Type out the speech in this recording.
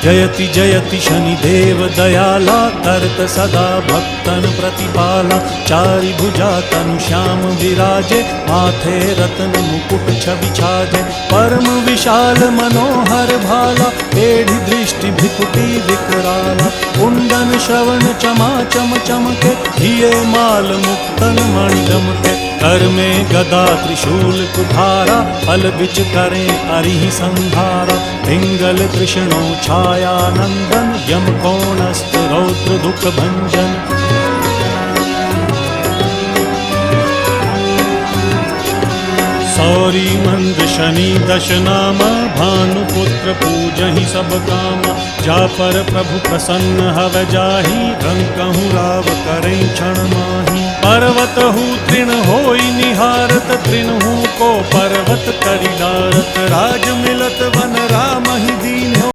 जयति जयति शनिदेव दयाला करत सदा भक्तन प्रतिपाला। चारि भुजा तनु श्याम विराजे माथे रत्न मुकुट छवि छाजे। परम विशाल मनोहर भाला एढ़ि दृष्टि भृकुटी विकराला। कुंडन श्रवण चमा चम चमके हिये माल मुक्तन मणि दमके। कर में गदा त्रिशूल कुठारा फल बिच करें अरिहि संहारा। पिंगल कृष्णो छाया नंदन यम कोणस्थ रौद्र दुख भंजन। सौरी मंद शनि दश नामा भानुपुत्र पूजहि सब कामा। जा पर प्रभु प्रसन्न हव जाहि रंकहु राव करें क्षण माहि। पर्वत हूँ तृण होई निहारत तृण हूँ को पर्वत करि डारत। राज मिलत वन